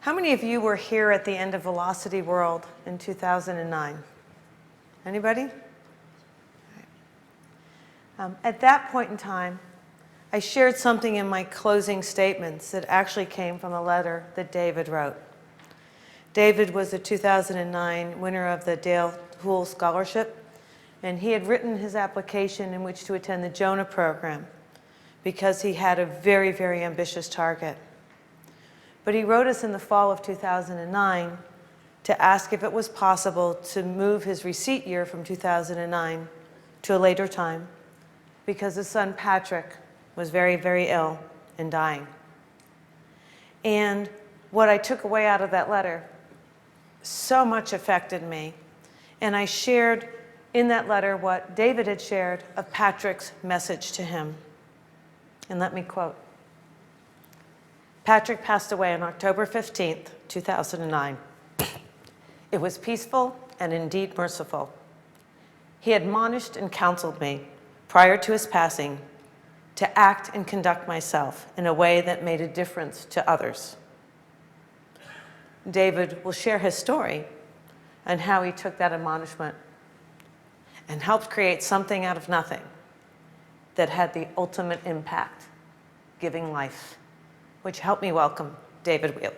How many of you were here at the end of Velocity World in 2009? Anybody? At that point in time, I shared something in my closing statements that actually came from a letter that David wrote. David was the 2009 winner of the Dale Houle Scholarship, and he had written his application in which to attend the Jonah Program because he had a very, very ambitious target. But he wrote us in the fall of 2009 to ask if it was possible to move his receipt year from 2009 to a later time because his son Patrick was very, very ill and dying. And what I took away out of that letter so much affected me. And I shared in that letter what David had shared of Patrick's message to him. And let me quote. Patrick passed away on October 15th, 2009. It was peaceful and indeed merciful. He admonished and counseled me prior to his passing to act and conduct myself in a way that made a difference to others. David will share his story and how he took that admonishment and helped create something out of nothing that had the ultimate impact, giving life, which helped me welcome David Wheeler.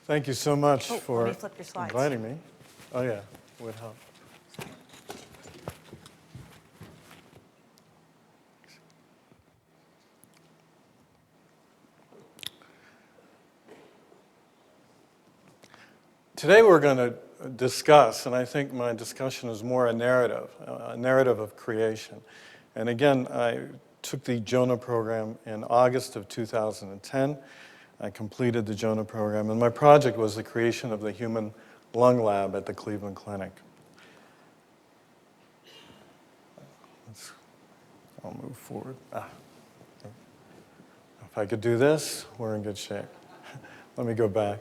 Thank you so much for let me flip your slides. inviting me. Oh yeah, would help. Today we're going to discuss, and I think my discussion is more a narrative of creation. And again, I took the Jono Program in August of 2010. I completed the Jonah Program, and my project was the creation of the human lung lab at the Cleveland Clinic. I'll move forward. If I could do this, we're in good shape. Let me go back.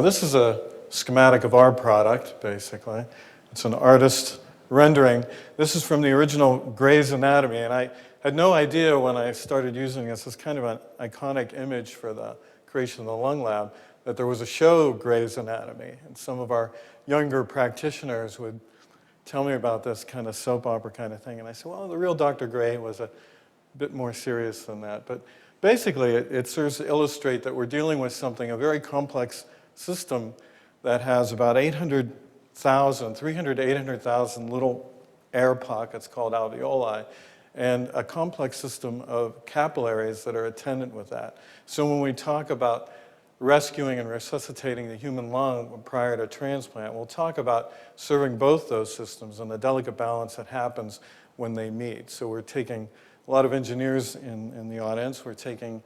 This is a schematic of our product, basically. It's an artist rendering. This is from the original Gray's Anatomy, and I had no idea when I started using this as kind of an iconic image for the creation of the lung lab that there was a show, Gray's Anatomy, and some of our younger practitioners would tell me about this kind of soap opera kind of thing, and I said, well, the real Dr. Gray was a bit more serious than that. But basically, it serves to illustrate that we're dealing with something, a very complex system that has about 300 to 800,000 little air pockets called alveoli, and a complex system of capillaries that are attendant with that. So when we talk about rescuing and resuscitating the human lung prior to transplant, we'll talk about serving both those systems and the delicate balance that happens when they meet. So we're taking a lot of engineers in the audience. We're taking,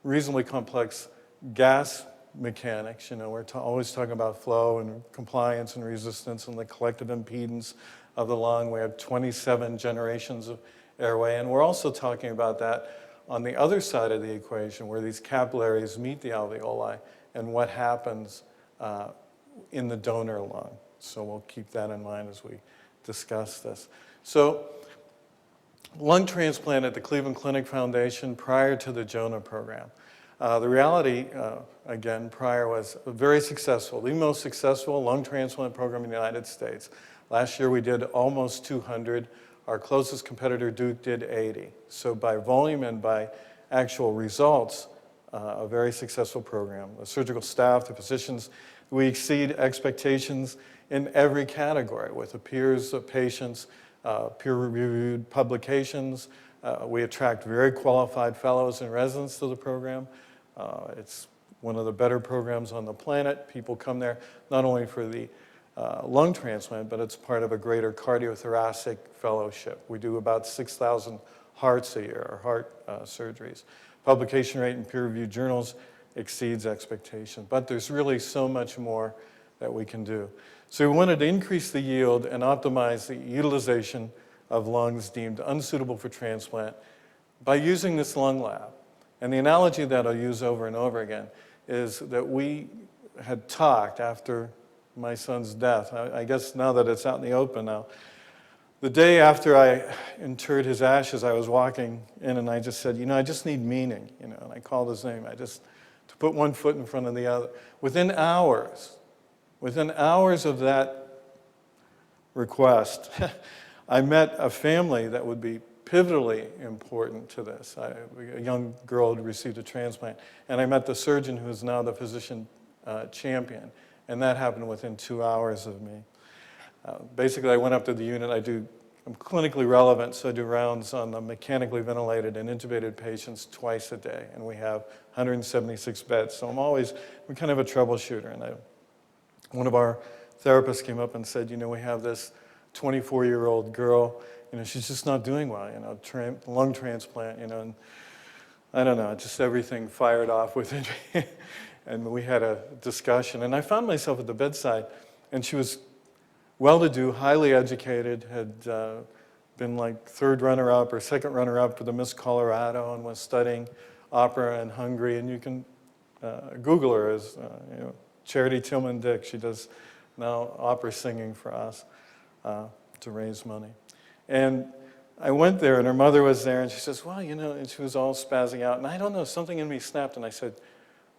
reasonably complex gas mechanics. We're always talking about flow and compliance and resistance and the collective impedance of the lung. We have 27 generations of airway, and we're also talking about that on the other side of the equation where these capillaries meet the alveoli and what happens in the donor lung. So we'll keep that in mind as we discuss this. So lung transplant at the Cleveland Clinic Foundation prior to the Jonah Program. The reality, again, prior was very successful, the most successful lung transplant program in the United States. Last year we did almost 200. Our closest competitor, Duke, did 80. So by volume and by actual results, a very successful program. The surgical staff, the physicians, we exceed expectations in every category with the peers of patients, peer-reviewed publications. We attract very qualified fellows and residents to the program. It's one of the better programs on the planet. People come there not only for the lung transplant, but it's part of a greater cardiothoracic fellowship. We do about 6,000 hearts a year, or heart surgeries. Publication rate in peer-reviewed journals exceeds expectation, but there's really so much more that we can do. So we wanted to increase the yield and optimize the utilization of lungs deemed unsuitable for transplant by using this lung lab. And the analogy that I'll use over and over again is that we had talked after my son's death. I guess now that it's out in the open now. The day after I interred his ashes, I was walking in and I just said, I just need meaning, and I called his name. To put one foot in front of the other. Within hours of that request, I met a family that would be pivotally important to this. A young girl had received a transplant, and I met the surgeon who is now the physician champion, and that happened within 2 hours of me. Basically, I went up to the unit. I'm clinically relevant, so I do rounds on the mechanically ventilated and intubated patients twice a day, and we have 176 beds. So I'm kind of a troubleshooter, and one of our therapists came up and said, we have this 24-year-old girl, she's just not doing well, lung transplant, and I don't know, just everything fired off within me. And we had a discussion, and I found myself at the bedside, and she was well-to-do, highly educated, had been like third runner-up or second runner-up for the Miss Colorado, and was studying opera in Hungary. And you can Google her as Charity Tillman Dick. She does now opera singing for us to raise money. And I went there, and her mother was there, and she says, well, and she was all spazzing out. And I don't know, something in me snapped, and I said,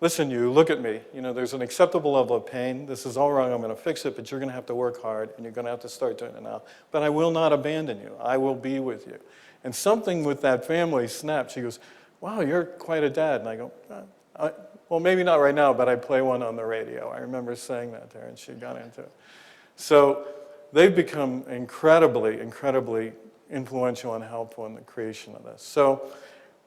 listen, you, look at me. There's an acceptable level of pain. This is all wrong. I'm going to fix it, but you're going to have to work hard, and you're going to have to start doing it now. But I will not abandon you. I will be with you. And something with that family snapped. She goes, wow, you're quite a dad. And I go, well, maybe not right now, but I play one on the radio. I remember saying that to her, and she got into it. So they've become incredibly, incredibly influential and helpful in the creation of this. So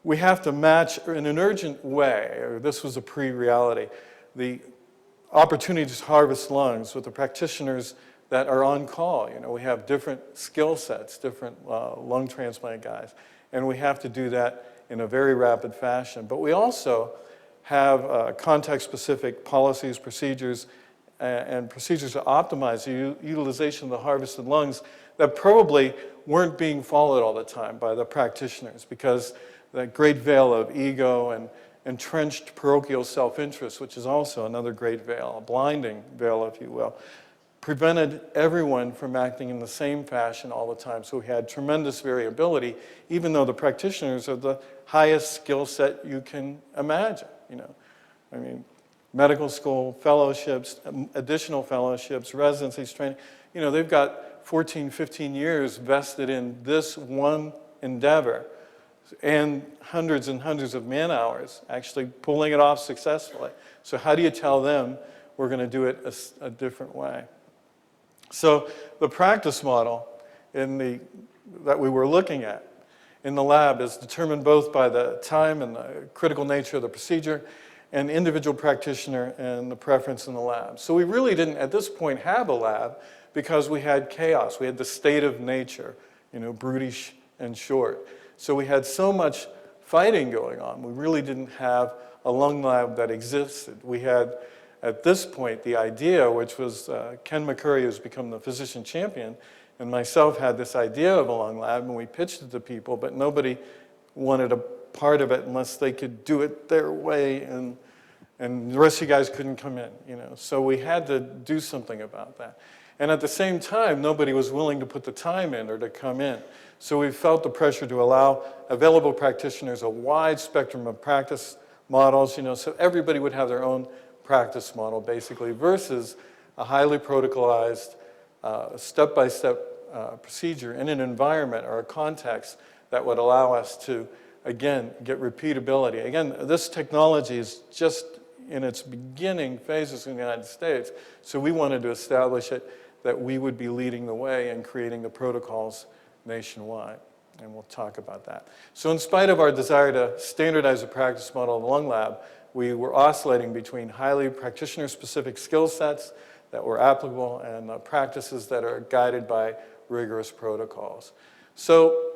we have to match in an urgent way, or this was a pre-reality, the opportunity to harvest lungs with the practitioners that are on call. We have different skill sets, different lung transplant guys, and we have to do that in a very rapid fashion. But we also have context-specific policies, procedures, and procedures to optimize the utilization of the harvested lungs that probably weren't being followed all the time by the practitioners, because that great veil of ego and entrenched parochial self-interest, which is also another great veil, a blinding veil, if you will, prevented everyone from acting in the same fashion all the time. So we had tremendous variability, even though the practitioners are the highest skill set you can imagine. Medical school, fellowships, additional fellowships, residencies, training, they've got 14, 15 years vested in this one endeavor, and hundreds of man-hours actually pulling it off successfully. So how do you tell them we're going to do it a different way? So the practice model that we were looking at in the lab is determined both by the time and the critical nature of the procedure and individual practitioner and the preference in the lab. So we really didn't, at this point, have a lab because we had chaos. We had the state of nature, brutish and short. So we had so much fighting going on. We really didn't have a lung lab that existed. We had, at this point, the idea, which was Ken McCurry, who's become the physician champion, and myself had this idea of a lung lab, and we pitched it to people, but nobody wanted a part of it unless they could do it their way, and the rest of you guys couldn't come in. So we had to do something about that. And at the same time, nobody was willing to put the time in or to come in. So we felt the pressure to allow available practitioners a wide spectrum of practice models, so everybody would have their own practice model, basically, versus a highly protocolized, step-by-step procedure in an environment or a context that would allow us to, again, get repeatability. Again, this technology is just in its beginning phases in the United States, so we wanted to establish it that we would be leading the way in creating the protocols nationwide, and we'll talk about that. So in spite of our desire to standardize the practice model of the lung lab, we were oscillating between highly practitioner-specific skill sets that were applicable and practices that are guided by rigorous protocols. So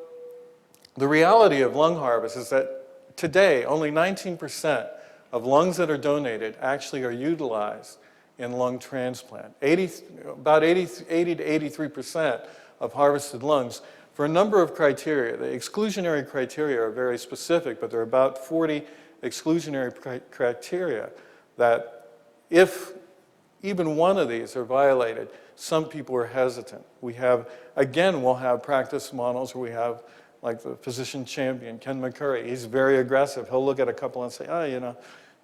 the reality of lung harvest is that today, only 19% of lungs that are donated actually are utilized in lung transplant. About 80 to 83% of harvested lungs, for a number of criteria. The exclusionary criteria are very specific, but there are about 40 exclusionary criteria that if even one of these are violated, some people are hesitant. We have, again, we'll have practice models where we have, like the physician champion, Ken McCurry. He's very aggressive. He'll look at a couple and say, oh, you know,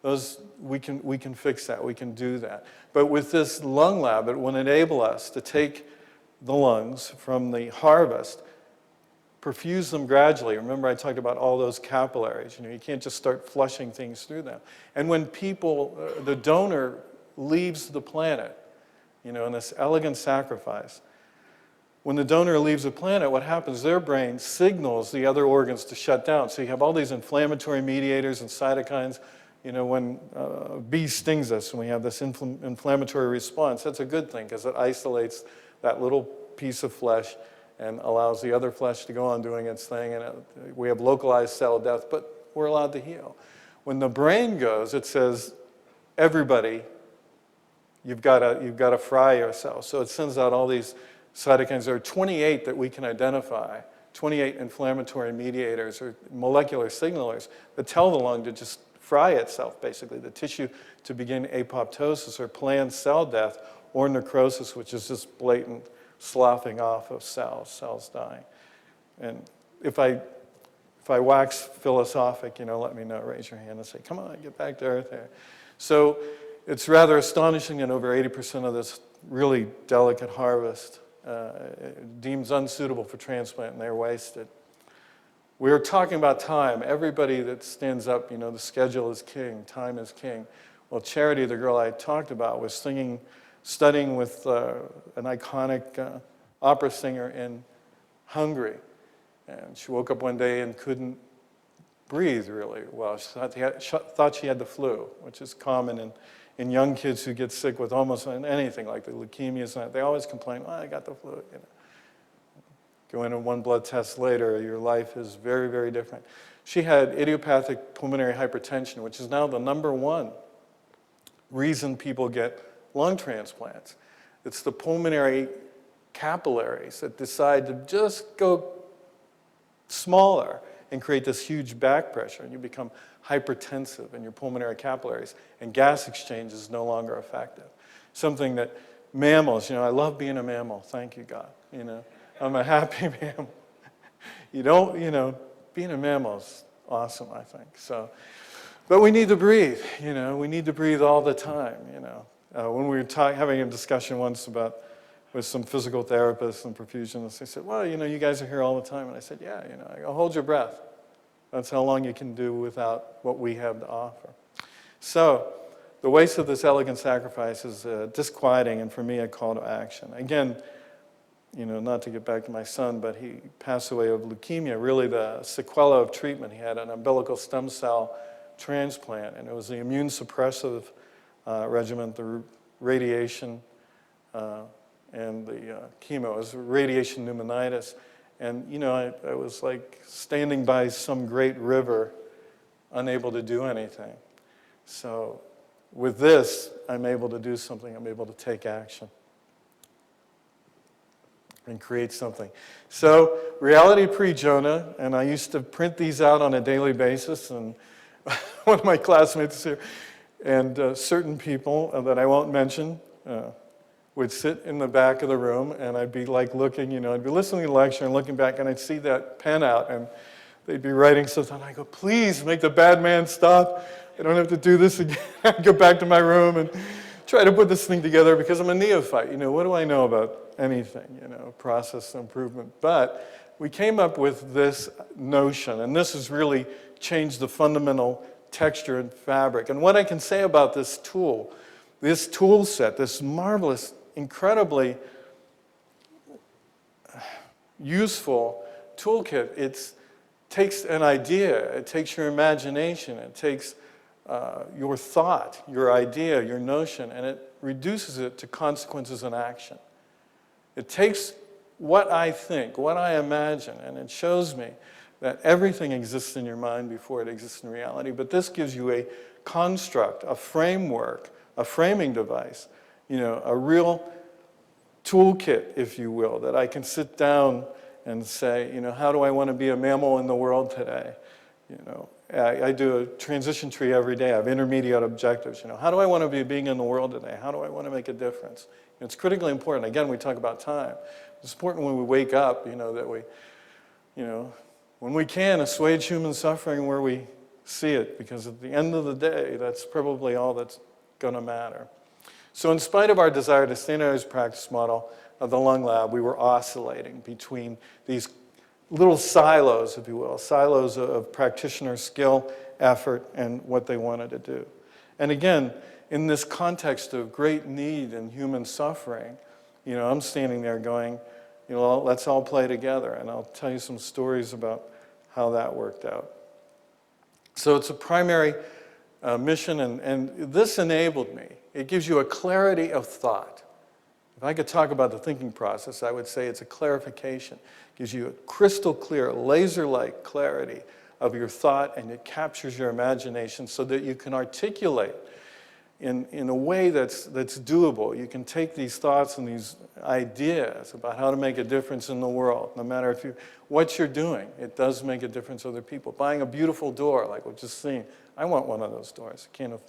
those, we can fix that, we can do that. But with this lung lab, it will enable us to take the lungs from the harvest, perfuse them gradually. Remember I talked about all those capillaries. You know, you can't just start flushing things through them. And when people, the donor leaves the planet, you know, in this elegant sacrifice, when the donor leaves the planet, what happens, their brain signals the other organs to shut down. So you have all these inflammatory mediators and cytokines. You know, when a bee stings us and we have this inflammatory response, that's a good thing because it isolates that little piece of flesh and allows the other flesh to go on doing its thing. And we have localized cell death, but we're allowed to heal. When the brain goes, it says, everybody, you've got to fry yourself. So it sends out all these cytokines. There are 28 that we can identify, 28 inflammatory mediators or molecular signalers that tell the lung to just fry itself, basically, the tissue to begin apoptosis or planned cell death or necrosis, which is just blatant sloughing off of cells dying. And if I wax philosophic, you know, let me know, raise your hand and say, come on, get back to earth here. So it's rather astonishing that over 80% of this really delicate harvest deems unsuitable for transplant and they're wasted. We were talking about time. Everybody that stands up, you know, the schedule is king, time is king. Well, Charity, the girl I talked about, was studying with an iconic opera singer in Hungary. And she woke up one day and couldn't breathe really well. She thought she had the flu, which is common in young kids who get sick with almost anything, like the leukemias. They always complain, oh, I got the flu. You know. Go in and one blood test later, your life is very, very different. She had idiopathic pulmonary hypertension, which is now the #1 reason people get lung transplants. It's the pulmonary capillaries that decide to just go smaller and create this huge back pressure, and you become hypertensive in your pulmonary capillaries, and gas exchange is no longer effective. Something that mammals, you know, I love being a mammal, thank you, God, you know. I'm a happy mammal. You don't, you know, being a mammal is awesome, I think. So, but we need to breathe, you know. We need to breathe all the time, you know. When we were having a discussion once with some physical therapists and perfusionists, they said, well, you know, you guys are here all the time. And I said, yeah, you know, I go, hold your breath. That's how long you can do without what we have to offer. So the waste of this elegant sacrifice is disquieting and for me a call to action. Again, you know, not to get back to my son, but he passed away of leukemia, really the sequela of treatment. He had an umbilical stem cell transplant, and it was the immune suppressive regimen, the radiation and the chemo. It was radiation pneumonitis. And, you know, I was like standing by some great river, unable to do anything. So with this, I'm able to do something. I'm able to take action and create something. So reality Pre Jonah, and I used to print these out on a daily basis, and one of my classmates here, and certain people that I won't mention would sit in the back of the room, and I'd be like looking, you know, I'd be listening to the lecture and looking back, and I'd see that pen out, and they'd be writing something. I go, please make the bad man stop. I don't have to do this again. I'd go back to my room and try to put this thing together because I'm a neophyte. You know, what do I know about anything, you know, process improvement? But we came up with this notion, and this has really changed the fundamental texture and fabric. And what I can say about this tool set, this marvelous, incredibly useful toolkit, it takes an idea, it takes your imagination, it takes your thought, your idea, your notion, and it reduces it to consequences and action. It takes what I think, what I imagine, and it shows me that everything exists in your mind before it exists in reality, but this gives you a construct, a framework, a framing device, you know, a real toolkit, if you will, that I can sit down and say, you know, how do I want to be a mammal in the world today? You know, I do a transition tree every day. I have intermediate objectives. How do I want to be being in the world today? How do I want to make a difference? It's critically important. Again, we talk about time. It's important when we wake up, that we, when we can, assuage human suffering where we see it, because at the end of the day, that's probably all that's going to matter. So in spite of our desire to standardize practice model of the lung lab, we were oscillating between these little silos, if you will, silos of practitioner skill, effort, and what they wanted to do. And again, in this context of great need and human suffering, I'm standing there going, let's all play together. And I'll tell you some stories about how that worked out. So it's a primary mission, and this enabled me. It gives you a clarity of thought. If I could talk about the thinking process, I would say it's a clarification. It gives you a crystal clear, laser-like clarity of your thought, and it captures your imagination so that you can articulate in a way that's doable. You can take these thoughts and these ideas about how to make a difference in the world, no matter what you're doing. It does make a difference to other people. Buying a beautiful door, like we've just seen. I want one of those doors. Can't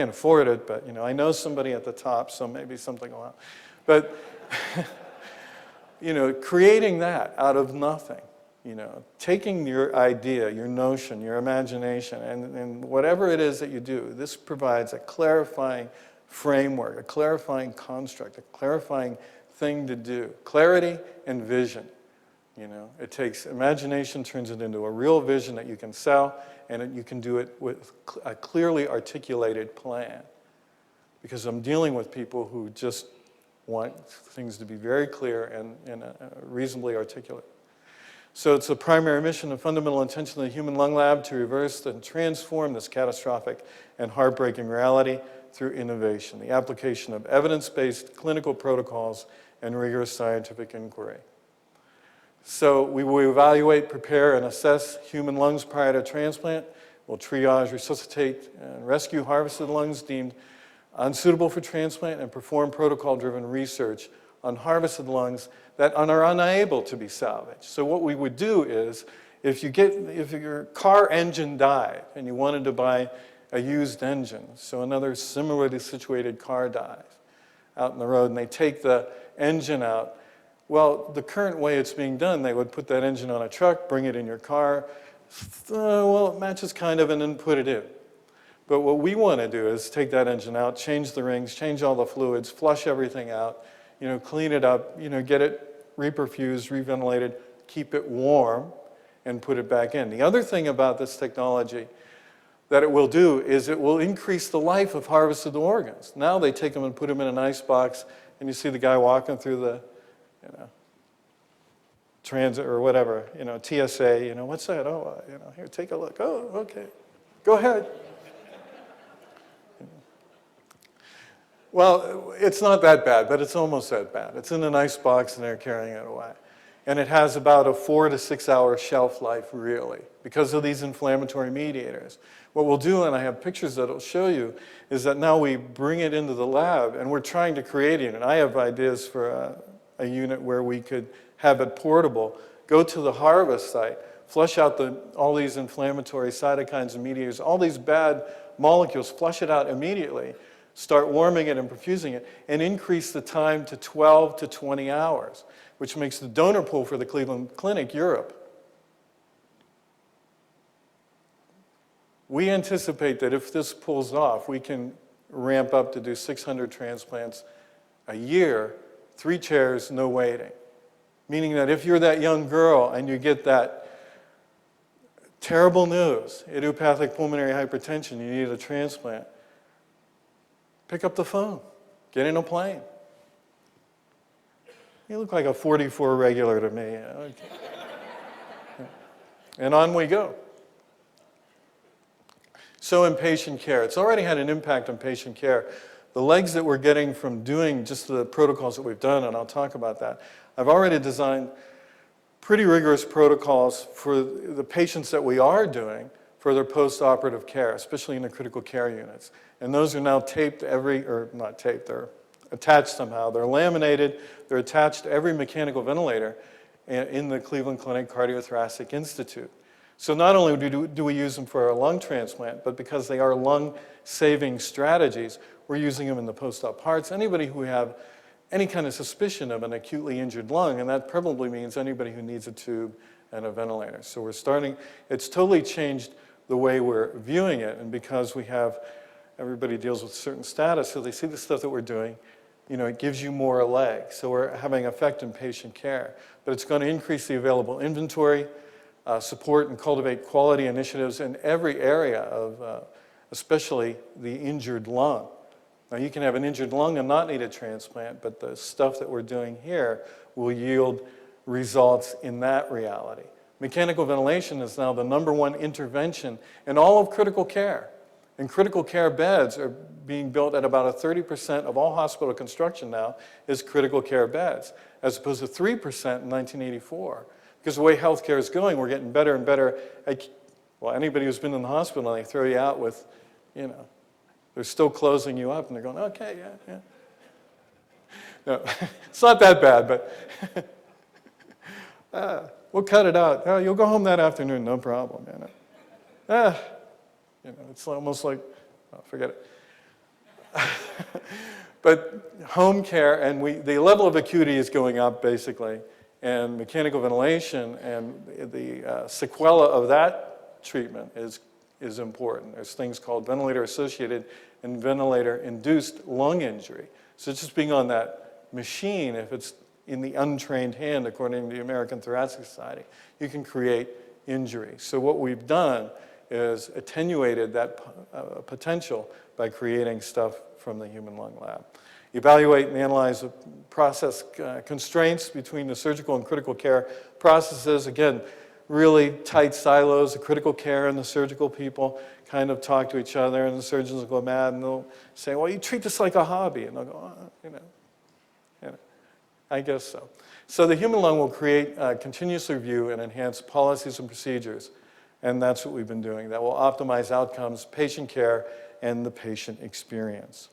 afford it, but I know somebody at the top, so maybe something will happen. But creating that out of nothing, taking your idea, your notion, your imagination, and whatever it is that you do, this provides a clarifying framework, a clarifying construct, a clarifying thing to do. Clarity and vision. It takes imagination, turns it into a real vision that you can sell, and you can do it with a clearly articulated plan. Because I'm dealing with people who just want things to be very clear and reasonably articulate. So it's a primary mission and fundamental intention of the Human Lung Lab to reverse and transform this catastrophic and heartbreaking reality through innovation, the application of evidence-based clinical protocols and rigorous scientific inquiry. So we will evaluate, prepare, and assess human lungs prior to transplant. We'll triage, resuscitate, and rescue harvested lungs deemed unsuitable for transplant, and perform protocol-driven research on harvested lungs that are unable to be salvaged. So what we would do is, if your car engine died and you wanted to buy a used engine, so another similarly situated car dies out in the road, and they take the engine out, well, the current way it's being done, they would put that engine on a truck, bring it in your car, it matches kind of, and then put it in. But what we want to do is take that engine out, change the rings, change all the fluids, flush everything out, clean it up, get it reperfused, reventilated, keep it warm, and put it back in. The other thing about this technology that it will do is it will increase the life of harvested organs. Now they take them and put them in an ice box, and you see the guy walking through the, transit or whatever, TSA, what's that? Oh, here, take a look. Oh, okay, go ahead. Well, it's not that bad, but it's almost that bad. It's in an ice box and they're carrying it away. And it has about a 4 to 6 hour shelf life, really, because of these inflammatory mediators. What we'll do, and I have pictures that will show you, is that now we bring it into the lab and we're trying to create a unit. I have ideas for a unit where we could have it portable, go to the harvest site, flush out all these inflammatory cytokines and mediators, all these bad molecules, flush it out immediately, start warming it and perfusing it, and increase the time to 12 to 20 hours, which makes the donor pool for the Cleveland Clinic Europe. We anticipate that if this pulls off, we can ramp up to do 600 transplants a year, 3 chairs, no waiting. Meaning that if you're that young girl and you get that terrible news, idiopathic pulmonary hypertension, you need a transplant, pick up the phone, get in a plane. You look like a 44 regular to me. And on we go. So in patient care, it's already had an impact on patient care. The legs that we're getting from doing just the protocols that we've done, and I'll talk about that, I've already designed pretty rigorous protocols for the patients that we are doing for their post-operative care, especially in the critical care units. And those are now taped not taped, they're attached somehow. They're laminated, they're attached to every mechanical ventilator in the Cleveland Clinic Cardiothoracic Institute. So not only do we use them for our lung transplant, but because they are lung-saving strategies, we're using them in the post-op hearts. Anybody who have any kind of suspicion of an acutely injured lung, and that probably means anybody who needs a tube and a ventilator. So we're starting, it's totally changed the way we're viewing it, and because we have, everybody deals with certain status, so they see the stuff that we're doing, you know, it gives you more leg. So we're having effect in patient care. But it's going to increase the available inventory, support and cultivate quality initiatives in every area of, especially the injured lung. Now you can have an injured lung and not need a transplant, but the stuff that we're doing here will yield results in that reality. Mechanical ventilation is now the #1 intervention in all of critical care. And critical care beds are being built at about 30% of all hospital construction now is critical care beds, as opposed to 3% in 1984. Because the way healthcare is going, we're getting better and better. Well, anybody who's been in the hospital, they throw you out with, you know, they're still closing you up, and they're going, okay, yeah. No, it's not that bad, but we'll cut it out. Oh, you'll go home that afternoon, no problem. You know, you know, it's almost like, oh, forget it. But home care, and the level of acuity is going up, basically, and mechanical ventilation and the sequela of that treatment is important. There's things called ventilator-associated and ventilator-induced lung injury. So just being on that machine, if it's in the untrained hand, according to the American Thoracic Society, you can create injury. So what we've done is attenuated that potential by creating stuff from the human lung lab. Evaluate and analyze the process constraints between the surgical and critical care processes. Again, really tight silos, the critical care and the surgical people kind of talk to each other, and the surgeons will go mad, and they'll say, well, you treat this like a hobby. And they'll go, oh, you know, I guess so. So the human lung will create, continuously review and enhance policies and procedures, and that's what we've been doing. That will optimize outcomes, patient care, and the patient experience.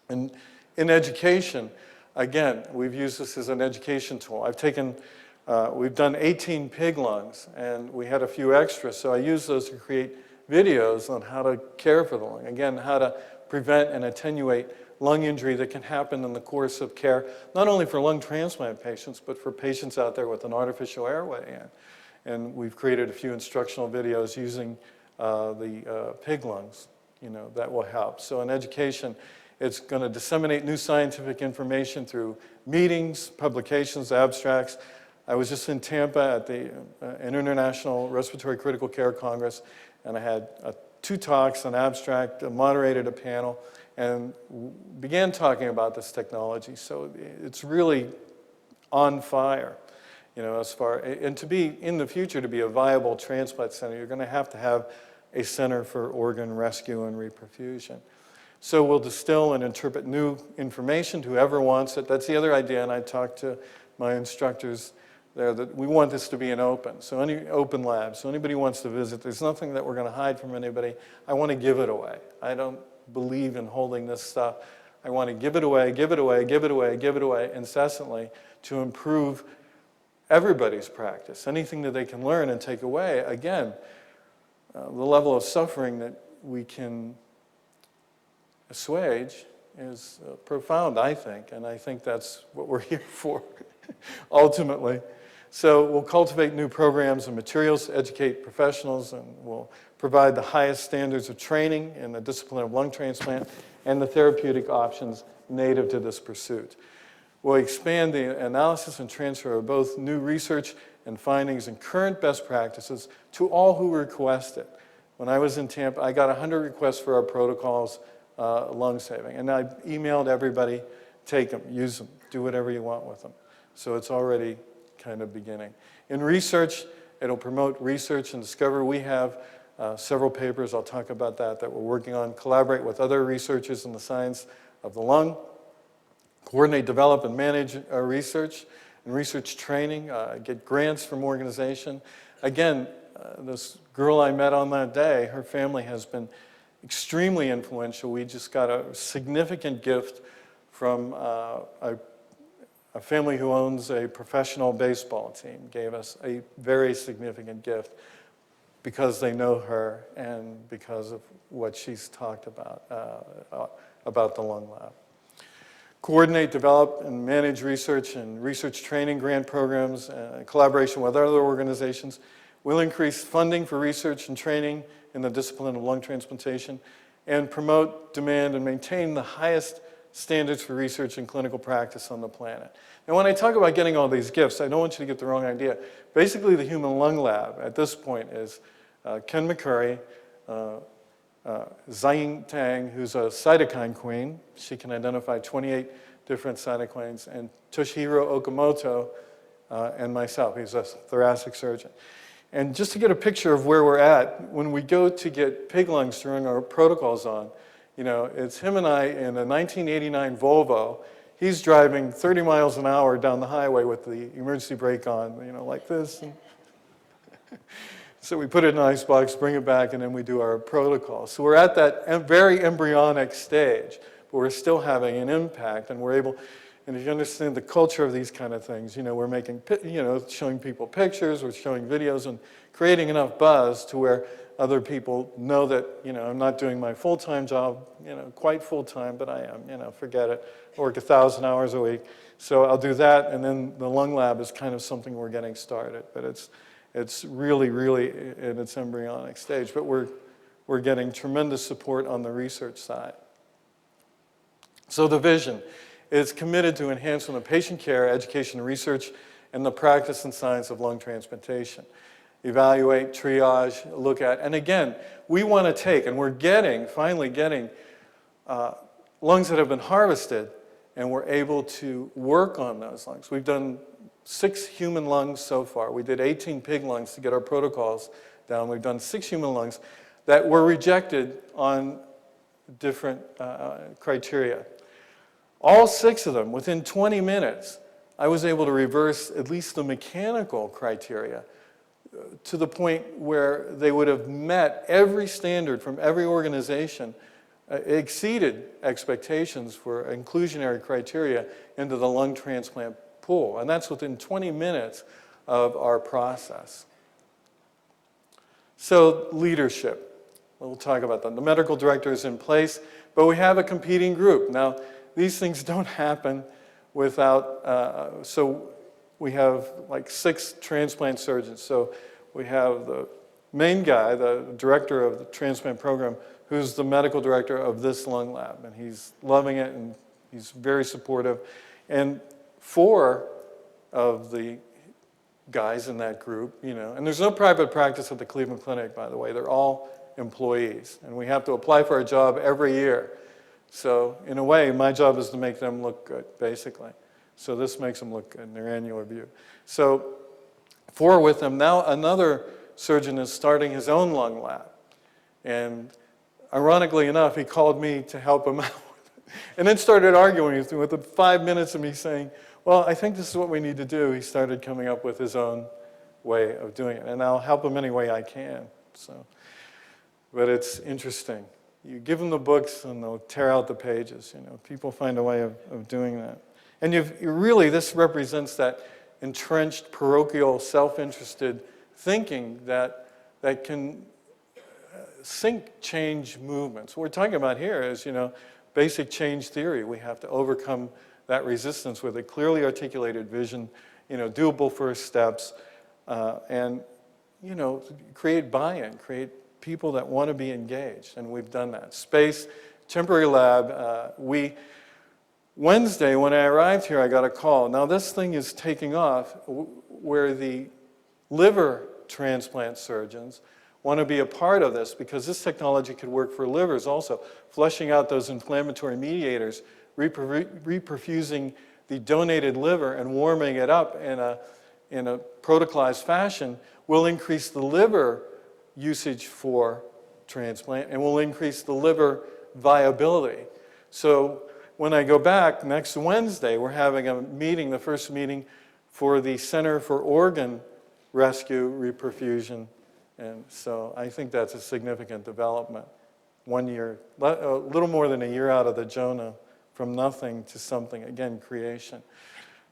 And in education, again, we've used this as an education tool. We've done 18 pig lungs, and we had a few extras, so I used those to create videos on how to care for the lung. Again, how to prevent and attenuate lung injury that can happen in the course of care, not only for lung transplant patients, but for patients out there with an artificial airway. And we've created a few instructional videos using the pig lungs, you know, that will help. So in education, it's going to disseminate new scientific information through meetings, publications, abstracts. I was just in Tampa at the International Respiratory Critical Care Congress, and I had 2 talks, an abstract, moderated a panel, and began talking about this technology. So it's really on fire, you know, and to be, in the future, to be a viable transplant center, you're going to have a center for organ rescue and reperfusion. So we'll distill and interpret new information to whoever wants it. That's the other idea, and I talked to my instructors there, that we want this to be an open, so any open lab. So anybody who wants to visit, there's nothing that we're going to hide from anybody. I want to give it away. I don't believe in holding this stuff. I want to give it away, give it away, give it away, give it away incessantly to improve everybody's practice. Anything that they can learn and take away, again, the level of suffering that we can assuage is profound, I think, and I think that's what we're here for, ultimately. So we'll cultivate new programs and materials to educate professionals, and we'll provide the highest standards of training in the discipline of lung transplant and the therapeutic options native to this pursuit. We'll expand the analysis and transfer of both new research and findings and current best practices to all who request it. When I was in Tampa, I got 100 requests for our protocols, lung saving, and I emailed everybody, take them, use them, do whatever you want with them. So it's already kind of beginning. In research, it'll promote research and discovery. We have several papers, I'll talk about that we're working on, collaborate with other researchers in the science of the lung, coordinate, develop, and manage research and research training, get grants from organization. Again, this girl I met on that day, her family has been extremely influential. We just got a significant gift from a a family who owns a professional baseball team gave us a very significant gift because they know her and because of what she's talked about the Lung Lab. Coordinate, develop, and manage research and research training grant programs, collaboration with other organizations. We'll increase funding for research and training in the discipline of lung transplantation and promote, demand, and maintain the highest standards for research and clinical practice on the planet. Now, when I talk about getting all these gifts, I don't want you to get the wrong idea. Basically, the Human Lung Lab at this point is Ken McCurry, Zhiying Tang, who's a cytokine queen. She can identify 28 different cytokines, and Toshihiro Okamoto, and myself. He's a thoracic surgeon. And just to get a picture of where we're at, when we go to get pig lungs to run our protocols on, you know, it's him and I in a 1989 Volvo. He's driving 30 miles an hour down the highway with the emergency brake on, you know, like this. So we put it in an icebox, bring it back, and then we do our protocol. So we're at that very embryonic stage, but we're still having an impact, and we're able, and if you understand the culture of these kind of things, you know, we're making, you know, showing people pictures, we're showing videos, and creating enough buzz to where other people know that, you know, I'm not doing my full-time job, you know, quite full-time, but I am, you know, forget it. I work 1,000 hours a week. So I'll do that, and then the lung lab is kind of something we're getting started, but it's really, really in its embryonic stage, but we're getting tremendous support on the research side. So the vision is committed to enhancing the patient care, education, and research, and the practice and science of lung transplantation. Evaluate, triage, look at, and again, we want to take, and we're finally getting lungs that have been harvested, and we're able to work on those lungs. We've done 6 human lungs so far. We did 18 pig lungs to get our protocols down. We've done 6 human lungs that were rejected on different criteria. All 6 of them, within 20 minutes, I was able to reverse at least the mechanical criteria to the point where they would have met every standard from every organization, exceeded expectations for inclusionary criteria into the lung transplant pool. And that's within 20 minutes of our process. So leadership, we'll talk about that. The medical director is in place, but we have a competing group. Now, these things don't happen without, so we have like 6 transplant surgeons. So we have the main guy, the director of the transplant program, who's the medical director of this lung lab. And he's loving it, and he's very supportive. And 4 of the guys in that group, you know, and there's no private practice at the Cleveland Clinic, by the way. They're all employees. And we have to apply for a job every year. So in a way, my job is to make them look good, basically. So this makes them look good in their annual review. So 4 with them. Now another surgeon is starting his own lung lab. And ironically enough, he called me to help him out. And then started arguing with me within 5 minutes of me saying, well, I think this is what we need to do. He started coming up with his own way of doing it. And I'll help him any way I can. So, but it's interesting. You give them the books and they'll tear out the pages. You know, people find a way of doing that. And this represents that entrenched, parochial, self-interested thinking that can change movements. What we're talking about here is, you know, basic change theory. We have to overcome that resistance with a clearly articulated vision, you know, doable first steps, and, you know, create buy-in, create people that want to be engaged, and we've done that. Space, temporary lab, Wednesday, when I arrived here, I got a call. Now, this thing is taking off where the liver transplant surgeons want to be a part of this because this technology could work for livers also, flushing out those inflammatory mediators, reperfusing the donated liver and warming it up in a protocolized fashion will increase the liver usage for transplant and will increase the liver viability. So when I go back next Wednesday, we're having a meeting, the first meeting for the Center for Organ Rescue Reperfusion. And so I think that's a significant development. 1 year, a little more than a year out of the Jonah, from nothing to something, again, creation.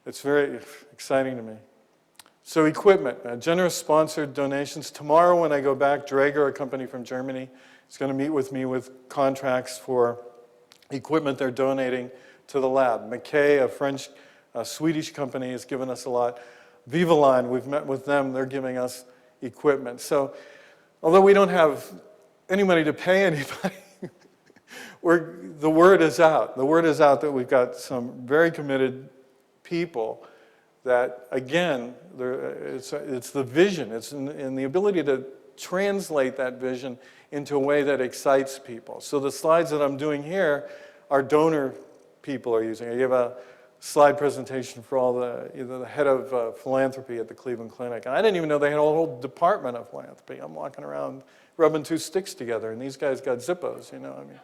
it's very exciting to me. So equipment, generous sponsored donations. Tomorrow when I go back, Draeger, a company from Germany, is going to meet with me with contracts for equipment they're donating to the lab. McKay, a Swedish company, has given us a lot. Vivaline, we've met with them, they're giving us equipment. So although we don't have any money to pay anybody, the word is out. The word is out that we've got some very committed people that, again, it's the vision. It's in the ability to translate that vision into a way that excites people. So the slides that I'm doing here are donor people are using. I gave a slide presentation for all the head of philanthropy at the Cleveland Clinic. And I didn't even know they had a whole department of philanthropy. I'm walking around rubbing two sticks together, and these guys got Zippos, you know. I mean,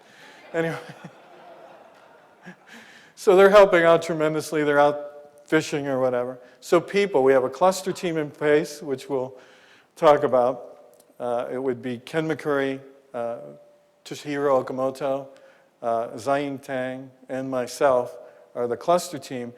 anyway. So they're helping out tremendously. They're out fishing or whatever. So people, we have a cluster team in place, which we'll talk about. It would be Ken McCurry, Toshihiro Okamoto, Zain Tang, and myself are the cluster team.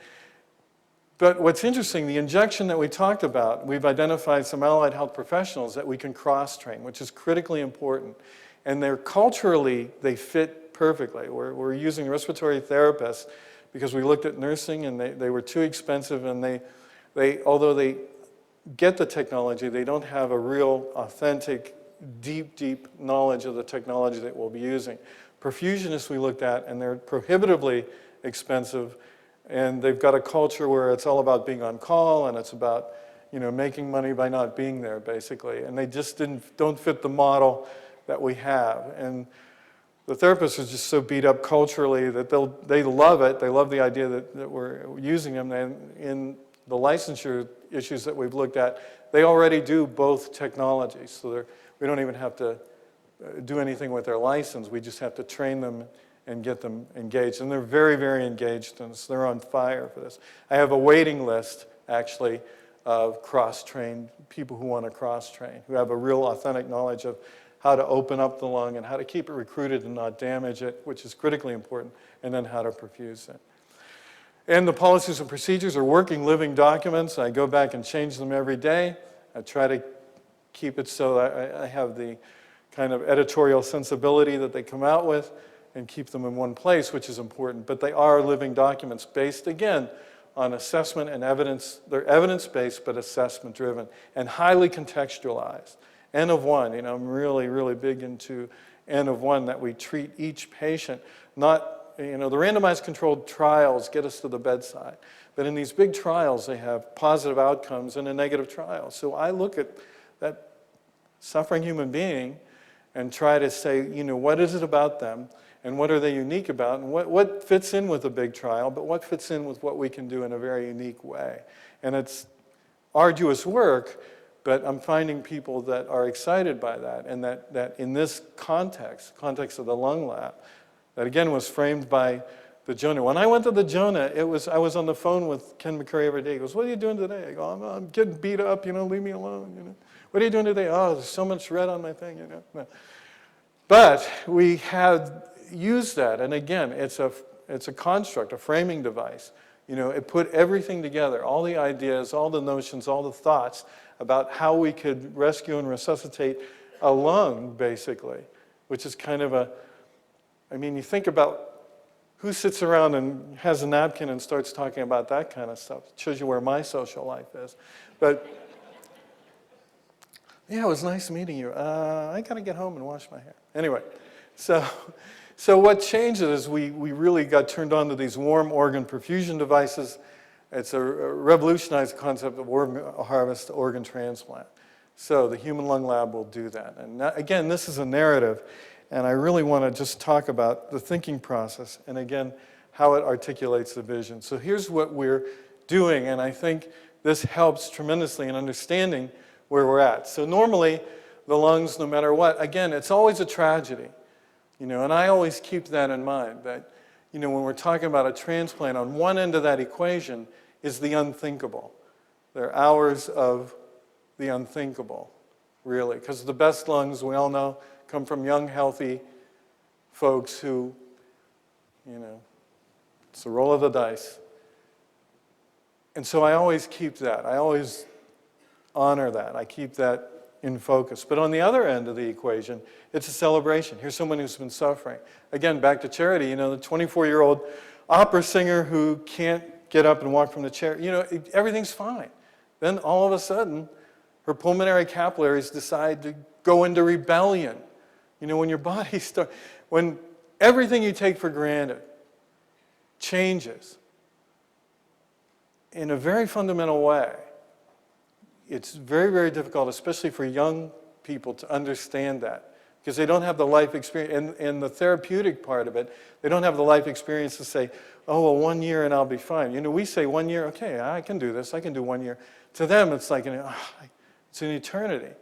But what's interesting, the injection that we talked about, we've identified some allied health professionals that we can cross-train, which is critically important. And they're culturally, they fit perfectly. We're using respiratory therapists because we looked at nursing and they were too expensive, and although they get the technology, they don't have a real authentic, deep knowledge of the technology that we'll be using. Perfusionists we looked at, and they're prohibitively expensive, and they've got a culture where it's all about being on call, and it's about, you know, making money by not being there, basically. And they just don't fit the model that we have. And the therapists are just so beat up culturally that they love it. They love the idea that we're using them. And in the licensure issues that we've looked at, they already do both technologies. So we don't even have to do anything with their license. We just have to train them and get them engaged. And they're very, very engaged, and so they're on fire for this. I have a waiting list, actually, of cross-trained people who want to cross-train, who have a real authentic knowledge of how to open up the lung and how to keep it recruited and not damage it, which is critically important, and then how to perfuse it. And the policies and procedures are working, living documents. I go back and change them every day. I try to keep it so I have the kind of editorial sensibility that they come out with and keep them in one place, which is important. But they are living documents based, again, on assessment and evidence. They're evidence-based, but assessment-driven, and highly contextualized. N of one, you know, I'm really, really big into N of one, that we treat each patient, not, you know, the randomized controlled trials get us to the bedside. But in these big trials, they have positive outcomes and a negative trial. So I look at that suffering human being and try to say, you know, what is it about them, and what are they unique about, and what fits in with a big trial, but what fits in with what we can do in a very unique way. And it's arduous work, but I'm finding people that are excited by that, and that in this context of the lung lab, that again was framed by the Jonah. When I went to the Jonah, I was on the phone with Ken McCurry every day. He goes, "What are you doing today?" I go, I'm getting beat up, you know, leave me alone, you know. "What are you doing today?" "Oh, there's so much red on my thing, you know." No. But we had used that, and again, it's a construct, a framing device. You know, it put everything together, all the ideas, all the notions, all the thoughts about how we could rescue and resuscitate a lung, basically, which is kind of I mean, you think about who sits around and has a napkin and starts talking about that kind of stuff. It shows you where my social life is. But yeah, it was nice meeting you. I got to get home and wash my hair. Anyway, so what changed is we really got turned on to these warm organ perfusion devices. It's a revolutionized concept of organ harvest organ transplant. So the Human Lung Lab will do that. And again, this is a narrative, and I really want to just talk about the thinking process, and again, how it articulates the vision. So here's what we're doing, and I think this helps tremendously in understanding where we're at. So normally, the lungs, no matter what, again, it's always a tragedy. You know, and I always keep that in mind, that, you know, when we're talking about a transplant, on one end of that equation is the unthinkable. There are hours of the unthinkable, really, because the best lungs, we all know, come from young, healthy folks who, you know, it's the roll of the dice. And so I always keep that. I always honor that. I keep that in focus. But on the other end of the equation, it's a celebration. Here's someone who's been suffering. Again, back to charity, you know, the 24-year-old opera singer who can't get up and walk from the chair. You know, everything's fine. Then all of a sudden, her pulmonary capillaries decide to go into rebellion. You know, when your body starts, when everything you take for granted changes in a very fundamental way, it's very, very difficult, especially for young people, to understand that because they don't have the life experience. And the therapeutic part of it, they don't have the life experience to say, oh, well, 1 year and I'll be fine. You know, we say 1 year, okay, I can do this. I can do 1 year. To them, it's like, it's an eternity.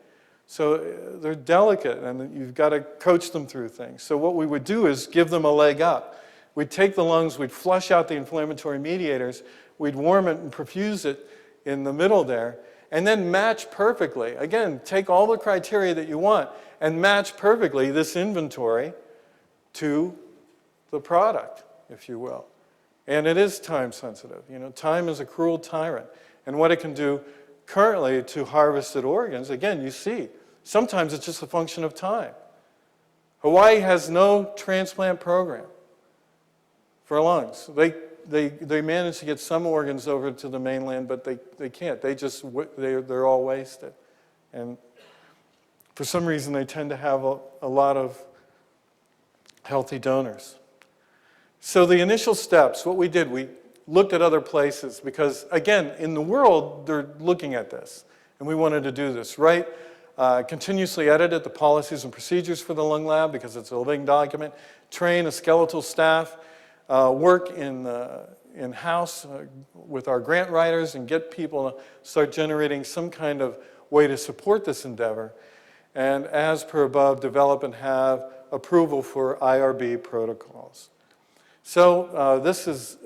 So they're delicate, and you've got to coach them through things. So what we would do is give them a leg up. We'd take the lungs, we'd flush out the inflammatory mediators, we'd warm it and perfuse it in the middle there, and then match perfectly. Again, take all the criteria that you want and match perfectly this inventory to the product, if you will. And it is time sensitive. You know, time is a cruel tyrant. And what it can do currently to harvested organs, again, you see, sometimes it's just a function of time. Hawaii has no transplant program for lungs. They manage to get some organs over to the mainland, but they can't. They're all wasted. And for some reason, they tend to have a lot of healthy donors. So the initial steps, what we did, we looked at other places because, again, in the world, they're looking at this. And we wanted to do this, right? Continuously edited the policies and procedures for the lung lab because it's a living document. Train a skeletal staff. Work in-house with our grant writers and get people to start generating some kind of way to support this endeavor. And as per above, develop and have approval for IRB protocols. So this is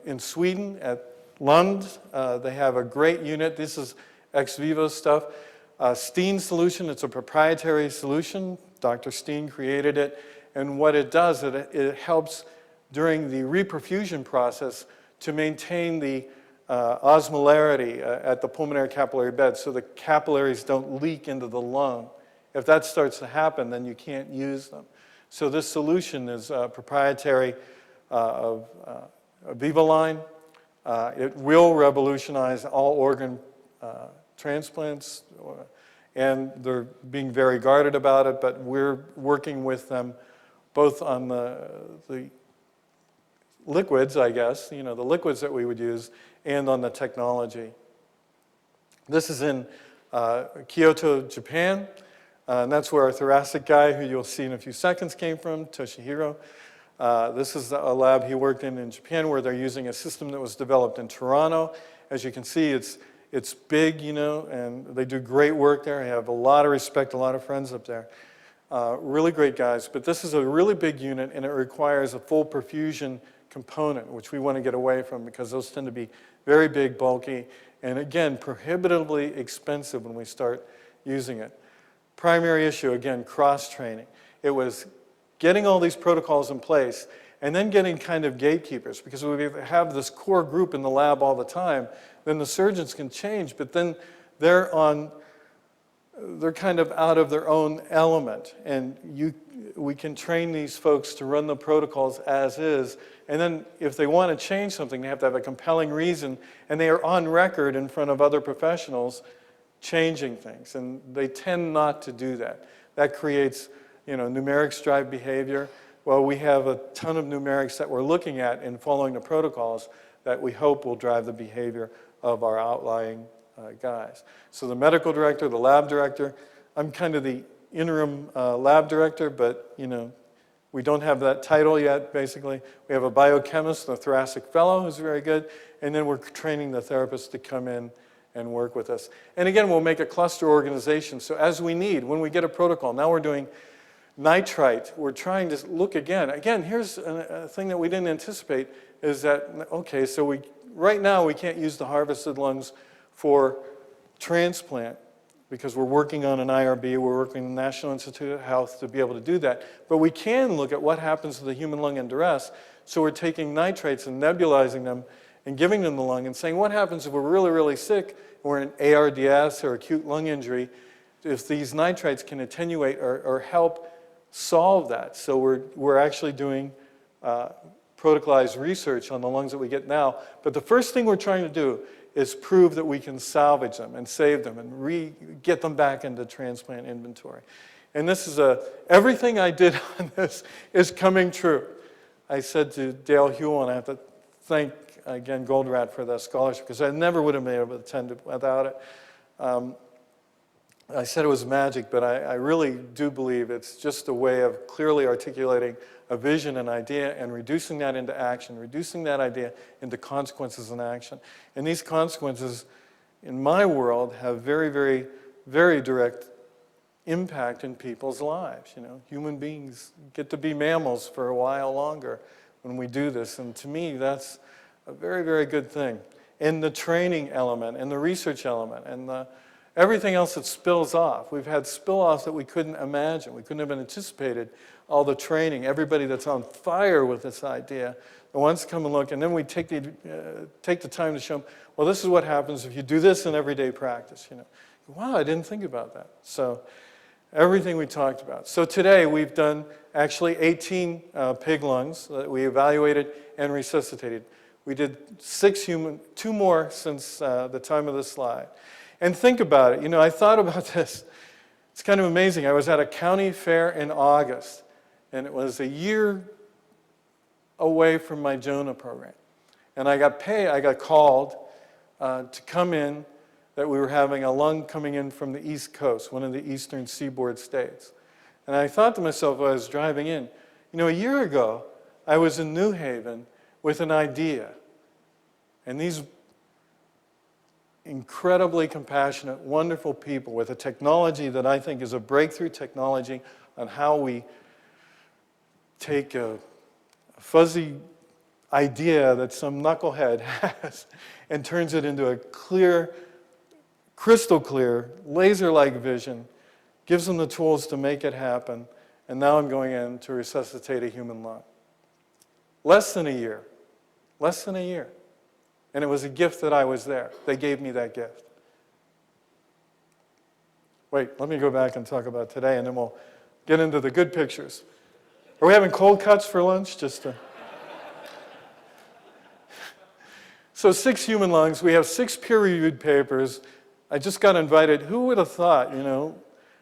in Sweden at Lund. They have a great unit. This is ex vivo stuff. Steen solution, it's a proprietary solution. Dr. Steen created it. And what it does, it helps during the reperfusion process to maintain the osmolarity at the pulmonary capillary bed so the capillaries don't leak into the lung. If that starts to happen, then you can't use them. So this solution is proprietary of Vivaline. It will revolutionize all organ transplants, and they're being very guarded about it, but we're working with them both on the liquids, I guess, you know, the liquids that we would use, and on the technology. This is in Kyoto, Japan, and that's where our thoracic guy, who you'll see in a few seconds, came from, Toshihiro. This is a lab he worked in Japan where they're using a system that was developed in Toronto. As you can see, it's big, you know, and they do great work there. I have a lot of respect, a lot of friends up there. Really great guys, but this is a really big unit, and it requires a full perfusion component, which we want to get away from because those tend to be very big, bulky, and again, prohibitively expensive when we start using it. Primary issue, again, cross-training. It was getting all these protocols in place and then getting kind of gatekeepers, because we have this core group in the lab all the time, then the surgeons can change, but then they're kind of out of their own element, and we can train these folks to run the protocols as is, and then if they want to change something, they have to have a compelling reason, and they are on record in front of other professionals changing things, and they tend not to do that. That creates, you know, numerics drive behavior. Well, we have a ton of numerics that we're looking at in following the protocols that we hope will drive the behavior of our outlying guys. So the medical director, the lab director, I'm kind of the interim lab director, but you know, we don't have that title yet, basically. We have a biochemist, a thoracic fellow who's very good, and then we're training the therapists to come in and work with us. And again, we'll make a cluster organization, so as we need, when we get a protocol, now we're doing nitrite, we're trying to look again. Again, here's a thing that we didn't anticipate, is that, okay, so right now we can't use the harvested lungs for transplant because we're working on an IRB, we're working on the National Institute of Health to be able to do that. But we can look at what happens to the human lung in duress. So we're taking nitrates and nebulizing them and giving them the lung and saying, what happens if we're really, really sick, or in ARDS or acute lung injury, if these nitrites can attenuate or help solve that. So we're actually doing protocolized research on the lungs that we get now. But the first thing we're trying to do is prove that we can salvage them and save them and get them back into transplant inventory. And this is everything I did on this is coming true. I said to Dale Hewell, and I have to thank, again, Goldratt for the scholarship, because I never would have been able to attend it without it. I said it was magic, but I really do believe it's just a way of clearly articulating a vision and idea and reducing that into action, reducing that idea into consequences and action. And these consequences, in my world, have very, very, very direct impact in people's lives. You know, human beings get to be mammals for a while longer when we do this. And to me, that's a very, very good thing. And the training element and the research element and everything else that spills off. We've had spill-offs that we couldn't imagine. We couldn't have anticipated all the training, everybody that's on fire with this idea, that wants to come and look, and then we take the time to show them, well, this is what happens if you do this in everyday practice. You know, wow, I didn't think about that. So everything we talked about. So today we've done actually 18 pig lungs that we evaluated and resuscitated. We did 6 human, 2 more since the time of the slide. And think about it. You know, I thought about this. It's kind of amazing. I was at a county fair in August, and it was a year away from my Jonah program. And I got called to come in, that we were having a lung coming in from the East Coast, one of the eastern seaboard states. And I thought to myself while I was driving in, you know, a year ago, I was in New Haven with an idea. And these incredibly compassionate, wonderful people with a technology that I think is a breakthrough technology on how we take a fuzzy idea that some knucklehead has and turns it into a clear, crystal clear, laser-like vision, gives them the tools to make it happen, and now I'm going in to resuscitate a human lung. Less than a year. Less than a year. And it was a gift that I was there. They gave me that gift. Wait, let me go back and talk about today, and then we'll get into the good pictures. Are we having cold cuts for lunch? So 6 human lungs. We have 6 peer-reviewed papers. I just got invited. Who would have thought, you know?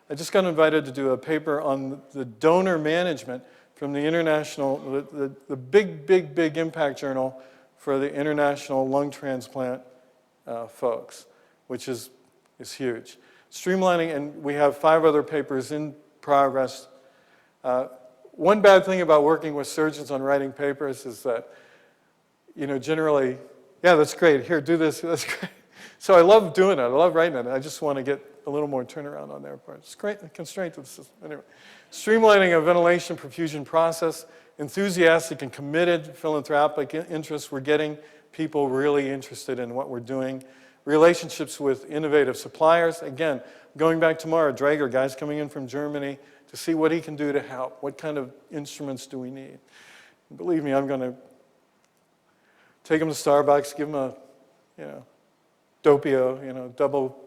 I just got invited to do a paper on the donor management from the international, the big impact journal for the international lung transplant folks, which is huge. Streamlining, and we have 5 other papers in progress. One bad thing about working with surgeons on writing papers is that, you know, generally, yeah, that's great. Here, do this. That's great. So I love doing it. I love writing it. I just want to get a little more turnaround on their part. It's great, constraint to the system. Anyway, streamlining a ventilation perfusion process. Enthusiastic and committed philanthropic interests. We're getting people really interested in what we're doing. Relationships with innovative suppliers. Again, going back tomorrow, Draeger, guys coming in from Germany to see what he can do to help. What kind of instruments do we need? And believe me, I'm going to take him to Starbucks, give him a, you know, doppio, you know, double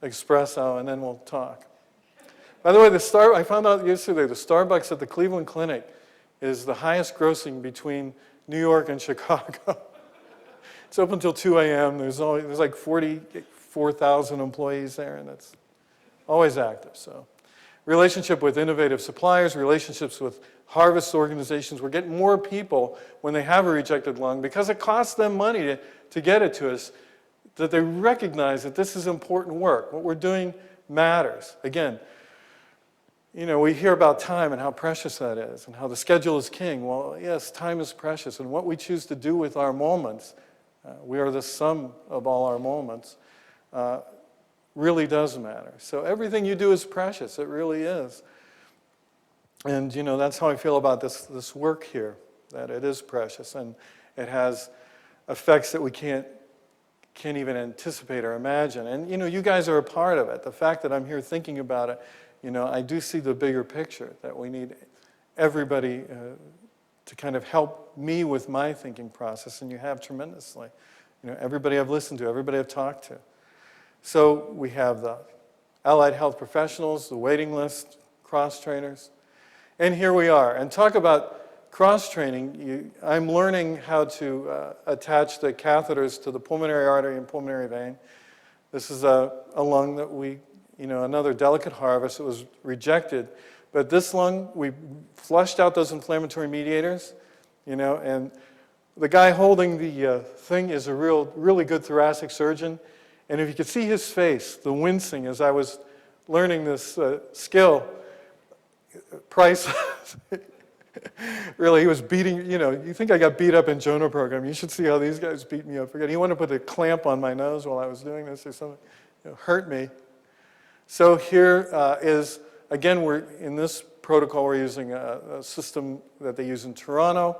espresso, and then we'll talk. By the way, I found out yesterday, the Starbucks at the Cleveland Clinic is the highest grossing between New York and Chicago. It's open until 2 a.m. There's like 44,000 employees there, and it's always active. So, relationship with innovative suppliers, relationships with harvest organizations. We're getting more people when they have a rejected lung, because it costs them money to get it to us, that they recognize that this is important work. What we're doing matters. Again, you know, we hear about time and how precious that is and how the schedule is king. Well, yes, time is precious, and what we choose to do with our moments, we are the sum of all our moments, really does matter. So everything you do is precious. It really is. And, you know, that's how I feel about this work here, that it is precious, and it has effects that we can't even anticipate or imagine. And, you know, you guys are a part of it. The fact that I'm here thinking about it, you know, I do see the bigger picture, that we need everybody to kind of help me with my thinking process, and you have tremendously. everybody I've listened to, everybody I've talked to. So we have the allied health professionals, the waiting list, cross-trainers. And here we are. And talk about cross-training. I'm learning how to attach the catheters to the pulmonary artery and pulmonary vein. This is a lung that we, another delicate harvest. It was rejected. But this lung, we flushed out those inflammatory mediators, and the guy holding the thing is a really good thoracic surgeon. And if you could see his face, the wincing as I was learning this skill, Price, really, he was beating, you think I got beat up in Jono Program. You should see how these guys beat me up. He wanted to put a clamp on my nose while I was doing this or something. Hurt me. So here is, again, we're in this protocol, we're using a system that they use in Toronto.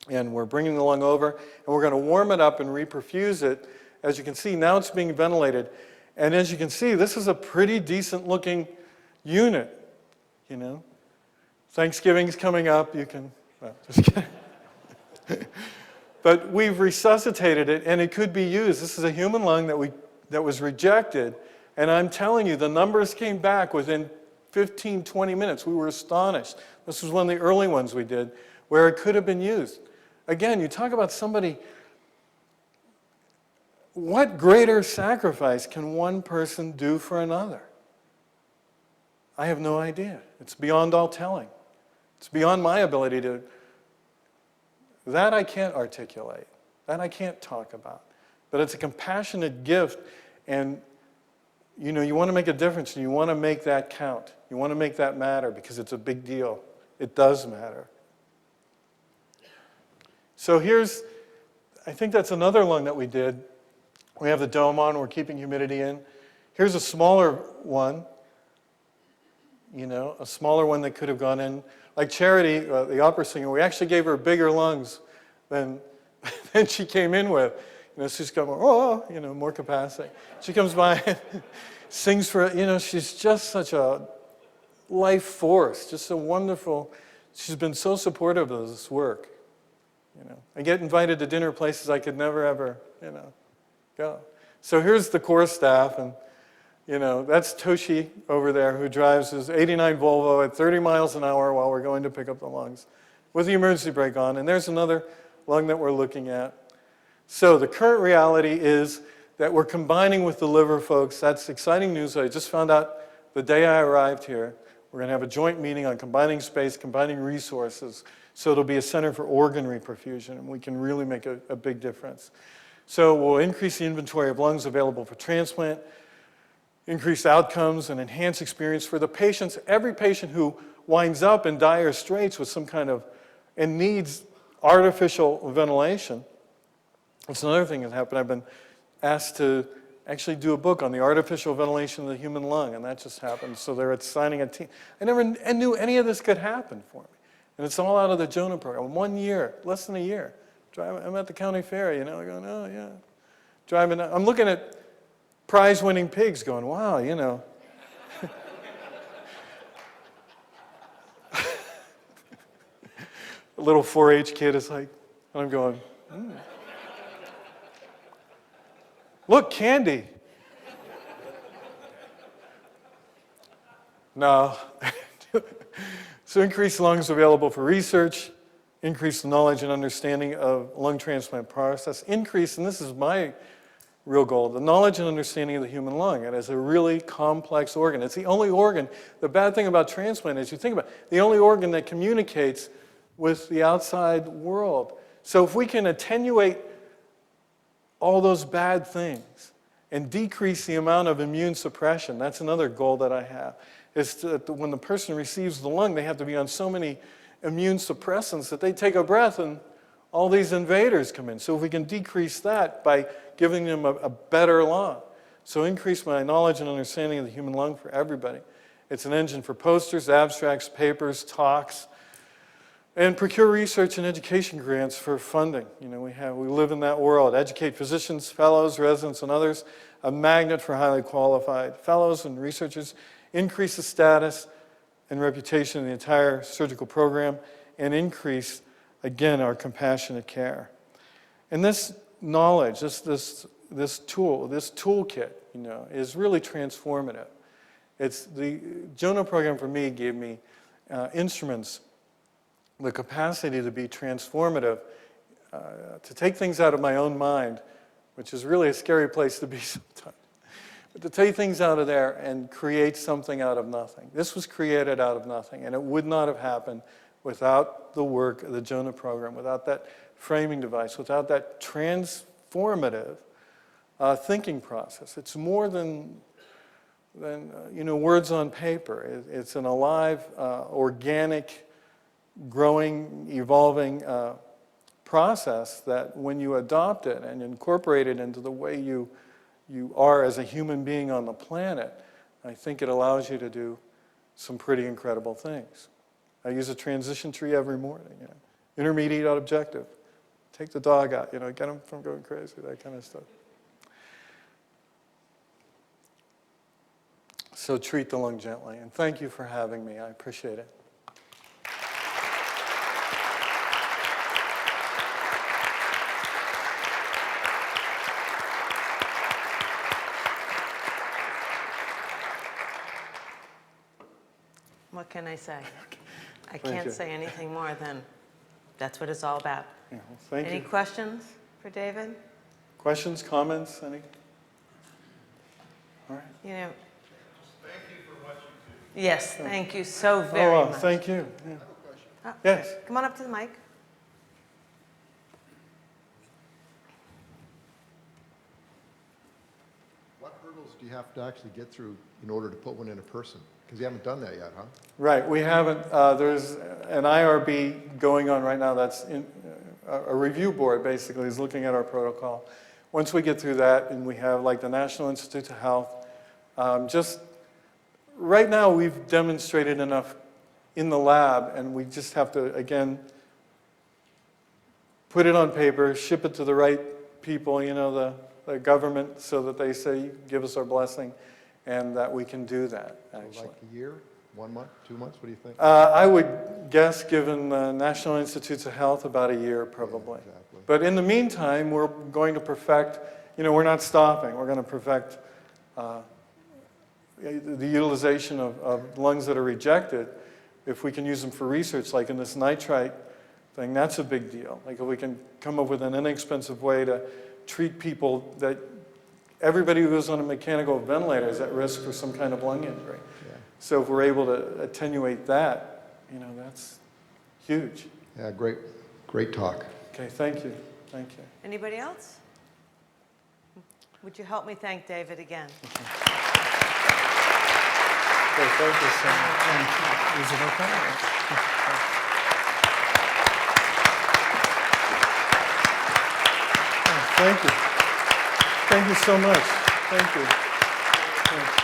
And we're bringing the lung over, and we're going to warm it up and reperfuse it. As you can see, now it's being ventilated. And as you can see, this is a pretty decent looking unit, Thanksgiving's coming up, you can, well, just kidding. But we've resuscitated it, and it could be used. This is a human lung that was rejected, and I'm telling you, the numbers came back within 15, 20 minutes. We were astonished. This was one of the early ones we did, where it could have been used. Again, you talk about somebody, what greater sacrifice can one person do for another? I have no idea. It's beyond all telling. It's beyond my ability to, that I can't articulate, that I can't talk about. But it's a compassionate gift, and you want to make a difference, and you want to make that count. You want to make that matter because it's a big deal. It does matter. So I think that's another lung that we did. We have the dome on, we're keeping humidity in. Here's a smaller one, a smaller one that could have gone in. Like Charity, the opera singer, we actually gave her bigger lungs than she came in with. She's got more capacity. She comes by and sings for, she's just such a life force, just so wonderful. She's been so supportive of this work. I get invited to dinner places I could never, ever, go. So here's the core staff, and, that's Toshi over there who drives his 89 Volvo at 30 miles an hour while we're going to pick up the lungs with the emergency brake on. And there's another lung that we're looking at. So the current reality is that we're combining with the liver folks. That's exciting news. I just found out the day I arrived here. We're going to have a joint meeting on combining space, combining resources. So it'll be a center for organ reperfusion, and we can really make a big difference. So we'll increase the inventory of lungs available for transplant, increase outcomes, and enhance experience for the patients. Every patient who winds up in dire straits with some kind of, and needs artificial ventilation. That's another thing that's happened. I've been asked to actually do a book on the artificial ventilation of the human lung, and that just happened. So they're signing a team. I never knew any of this could happen for me. And it's all out of the Jono Program. 1 year, less than a year. I'm at the county fair, going, oh, yeah. Driving, I'm looking at prize-winning pigs going, wow, A little 4-H kid is like, and I'm going, Look, candy. No. So increase lungs available for research, increase the knowledge and understanding of lung transplant process, increase, and this is my real goal, the knowledge and understanding of the human lung. It is a really complex organ. It's the only organ, the bad thing about transplant is you think about it, the only organ that communicates with the outside world. So if we can attenuate all those bad things and decrease the amount of immune suppression, that's another goal that I have, is that when the person receives the lung, they have to be on so many immune suppressants that they take a breath and all these invaders come in. So if we can decrease that by giving them a better lung. So increase my knowledge and understanding of the human lung for everybody. It's an engine for posters, abstracts, papers, talks, and procure research and education grants for funding. We live in that world. Educate physicians, fellows, residents, and others. A magnet for highly qualified fellows and researchers. Increase the status and reputation of the entire surgical program, and increase, again, our compassionate care. And this knowledge, this toolkit, is really transformative. It's the Jono program for me gave me instruments, the capacity to be transformative, to take things out of my own mind, which is really a scary place to be sometimes, but to take things out of there and create something out of nothing. This was created out of nothing, and it would not have happened without the work of the Jono program, without that framing device, without that transformative thinking process. It's more than words on paper. It's an alive, organic, growing, evolving process that when you adopt it and incorporate it into the way you are as a human being on the planet, I think it allows you to do some pretty incredible things. I use a transition tree every morning. Intermediate objective. Take the dog out, get him from going crazy, that kind of stuff. So treat the lung gently, and thank you for having me. I appreciate it. What can I say? I Thank can't you. say anything more than that's what it's all about. Yeah, well, thank Any you. questions for David? Questions, comments, any? All right. You know, Thank you for what you do. yes, thank you so very much. Thank you. Yeah. Oh, Yes. Come on up to the mic. What hurdles do you have to actually get through in order to put one in a person? Because you haven't done that yet, huh? Right, we haven't, there's an IRB going on right now that's a review board basically is looking at our protocol. Once we get through that and we have like the National Institute of Health, just right now we've demonstrated enough in the lab and we just have to, again, put it on paper, ship it to the right people, the government, so that they say, give us our blessing, and that we can do that, actually. Like a year, 1 month, 2 months, what do you think? I would guess, given the National Institutes of Health, about a year probably. Yeah, exactly. But in the meantime, we're going to perfect, we're not stopping. We're going to perfect the utilization of lungs that are rejected. If we can use them for research, like in this nitrite thing, that's a big deal. Like if we can come up with an inexpensive way to treat people that everybody who goes on a mechanical ventilator is at risk for some kind of lung injury. Yeah. So if we're able to attenuate that, that's huge. Yeah, great talk. Okay, thank you. Thank you. Anybody else? Would you help me thank David again? Okay, thank you so much. Is it okay? Thank you. Thank you so much. Thank you. Thanks.